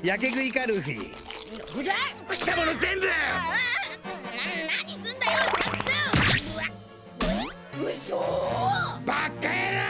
やけ食いかルフィ。うざい。食ったもの全部。何すんだよ、シャンクス。うそ。バカ野郎。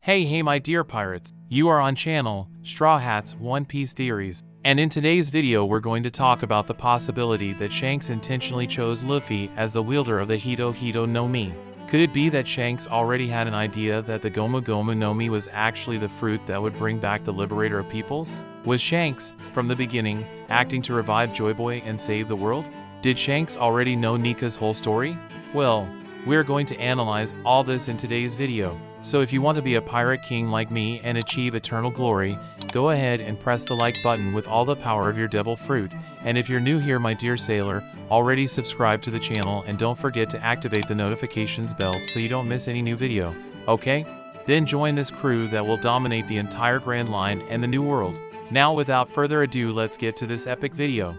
Hey my dear pirates, you are on channel, Straw Hat's One Piece Theories, and in today's video we're going to talk about the possibility that Shanks intentionally chose Luffy as the wielder of the Hito Hito no Mi. Could it be that Shanks already had an idea that the Gomu Gomu no Mi was actually the fruit that would bring back the liberator of peoples? Was Shanks, from the beginning, acting to revive Joy Boy and save the world? Did Shanks already know Nika's whole story? Well, we're going to analyze all this in today's video. So if you want to be a pirate king like me and achieve eternal glory, go ahead and press the like button with all the power of your devil fruit. And if you're new here my dear sailor, already subscribe to the channel and don't forget to activate the notifications bell so you don't miss any new video, okay? Then join this crew that will dominate the entire Grand Line and the New World. Now without further ado, let's get to this epic video.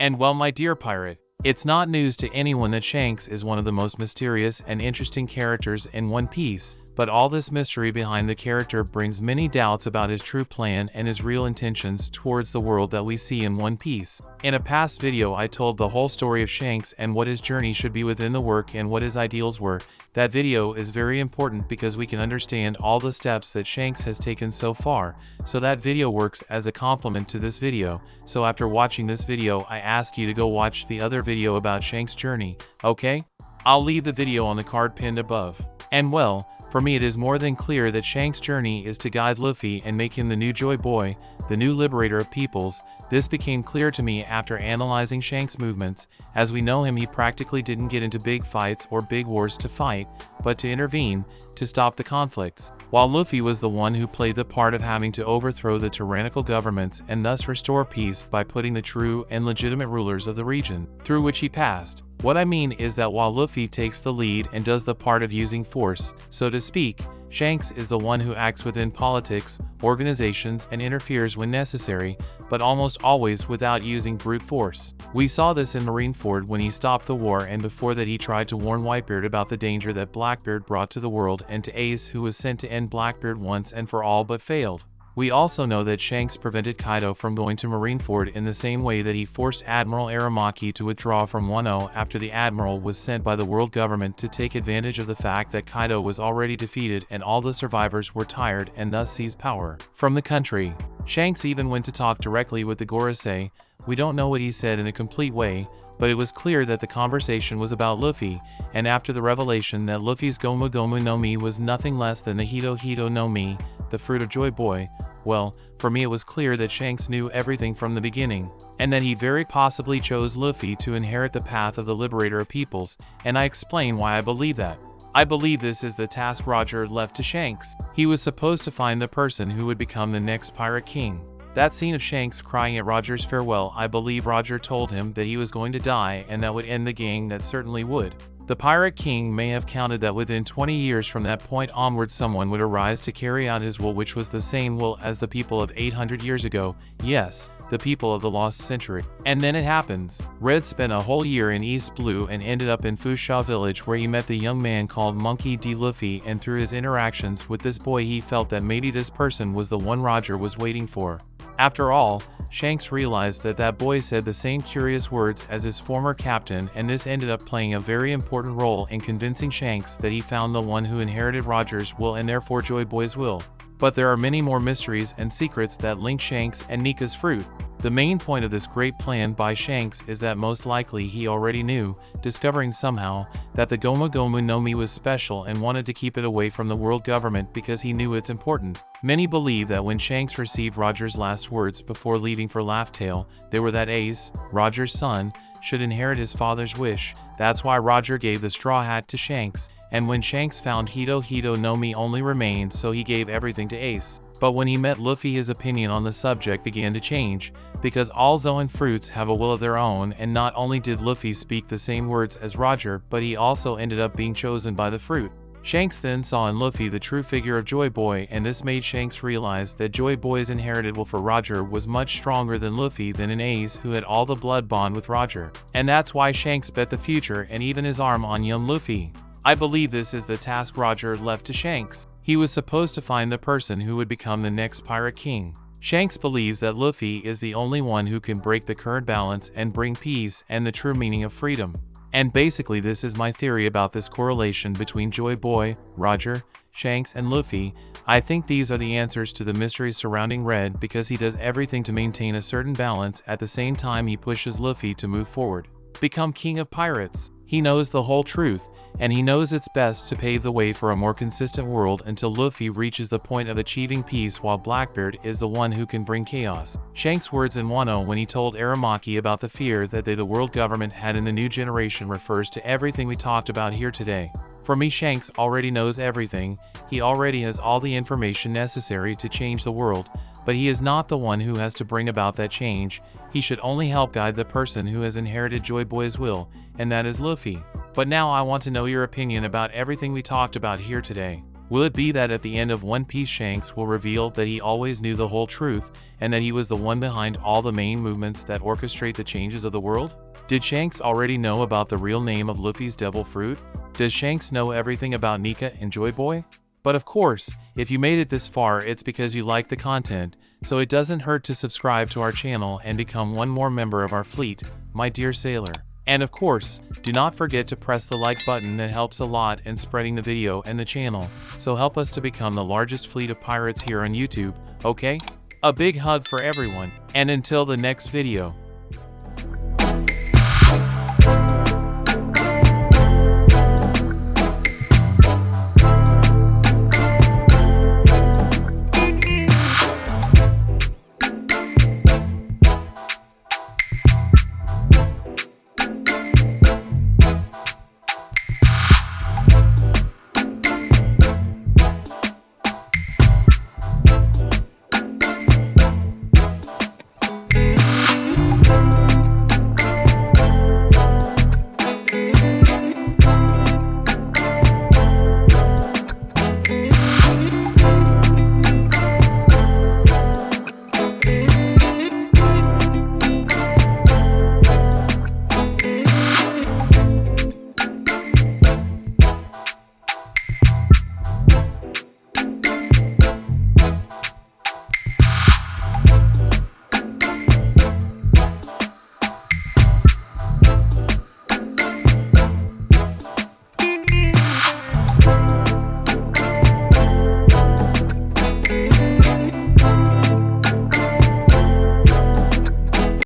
And well my dear pirate, it's not news to anyone that Shanks is one of the most mysterious and interesting characters in One Piece, but all this mystery behind the character brings many doubts about his true plan and his real intentions towards the world that we see in One Piece. In a past video I told the whole story of Shanks and what his journey should be within the work and what his ideals were. That video is very important because we can understand all the steps that Shanks has taken so far, so that video works as a complement to this video. So after watching this video I ask you to go watch the other video about Shanks' journey, okay? I'll leave the video on the card pinned above. And well, for me it is more than clear that Shanks' journey is to guide Luffy and make him the new Joy Boy, the new liberator of peoples. This became clear to me after analyzing Shanks' movements. As we know him, he practically didn't get into big fights or big wars to fight, but to intervene, to stop the conflicts. While Luffy was the one who played the part of having to overthrow the tyrannical governments and thus restore peace by putting the true and legitimate rulers of the region through which he passed. What I mean is that while Luffy takes the lead and does the part of using force, so to speak, Shanks is the one who acts within politics, organizations, and interferes when necessary, but almost always without using brute force. We saw this in Marineford when he stopped the war, and before that he tried to warn Whitebeard about the danger that Blackbeard brought to the world, and to Ace, who was sent to end Blackbeard once and for all but failed. We also know that Shanks prevented Kaido from going to Marineford in the same way that he forced Admiral Aramaki to withdraw from Wano after the Admiral was sent by the world government to take advantage of the fact that Kaido was already defeated and all the survivors were tired and thus seized power from the country. Shanks even went to talk directly with the Gorosei. We don't know what he said in a complete way, but it was clear that the conversation was about Luffy, and after the revelation that Luffy's Gomu Gomu no Mi was nothing less than the Hito Hito no Mi, the fruit of Joy Boy, well, for me it was clear that Shanks knew everything from the beginning, and that he very possibly chose Luffy to inherit the path of the liberator of peoples, and I explain why I believe that. I believe this is the task Roger left to Shanks. He was supposed to find the person who would become the next pirate king. That scene of Shanks crying at Roger's farewell, I believe Roger told him that he was going to die and that would end the gang. That certainly would. The Pirate King may have counted that within 20 years from that point onward someone would arise to carry out his will, which was the same will as the people of 800 years ago, yes, the people of the lost century. And then it happens. Red spent a whole year in East Blue and ended up in Fusha village where he met the young man called Monkey D. Luffy, and through his interactions with this boy he felt that maybe this person was the one Roger was waiting for. After all, Shanks realized that that boy said the same curious words as his former captain, and this ended up playing a very important role in convincing Shanks that he found the one who inherited Roger's will and therefore Joy Boy's will. But there are many more mysteries and secrets that link Shanks and Nika's fruit. The main point of this great plan by Shanks is that most likely he already knew, discovering somehow, that the Gomu Gomu no Mi was special and wanted to keep it away from the world government because he knew its importance. Many believe that when Shanks received Roger's last words before leaving for Laugh Tale, they were that Ace, Roger's son, should inherit his father's wish. That's why Roger gave the straw hat to Shanks, and when Shanks found Hito Hito no Mi only remained, so he gave everything to Ace. But when he met Luffy, his opinion on the subject began to change, because all Zoan fruits have a will of their own, and not only did Luffy speak the same words as Roger, but he also ended up being chosen by the fruit. Shanks then saw in Luffy the true figure of Joy Boy, and this made Shanks realize that Joy Boy's inherited will for Roger was much stronger than Luffy than in Ace, who had all the blood bond with Roger. And that's why Shanks bet the future and even his arm on young Luffy. I believe this is the task Roger left to Shanks. He was supposed to find the person who would become the next Pirate King. Shanks believes that Luffy is the only one who can break the current balance and bring peace and the true meaning of freedom. And basically this is my theory about this correlation between Joy Boy, Roger, Shanks and Luffy. I think these are the answers to the mysteries surrounding Red, because he does everything to maintain a certain balance at the same time he pushes Luffy to move forward, become king of pirates. He knows the whole truth, and he knows it's best to pave the way for a more consistent world until Luffy reaches the point of achieving peace, while Blackbeard is the one who can bring chaos. Shanks' words in Wano when he told Aramaki about the fear that the world government had in the new generation refers to everything we talked about here today. For me, Shanks already knows everything. He already has all the information necessary to change the world, but he is not the one who has to bring about that change. He should only help guide the person who has inherited Joy Boy's will, and that is Luffy. But now I want to know your opinion about everything we talked about here today. Will it be that at the end of One Piece Shanks will reveal that he always knew the whole truth, and that he was the one behind all the main movements that orchestrate the changes of the world? Did Shanks already know about the real name of Luffy's devil fruit? Does Shanks know everything about Nika and Joy Boy? But of course, if you made it this far, it's because you like the content, so it doesn't hurt to subscribe to our channel and become one more member of our fleet, my dear sailor. And of course, do not forget to press the like button, that helps a lot in spreading the video and the channel, so help us to become the largest fleet of pirates here on YouTube, okay? A big hug for everyone, and until the next video.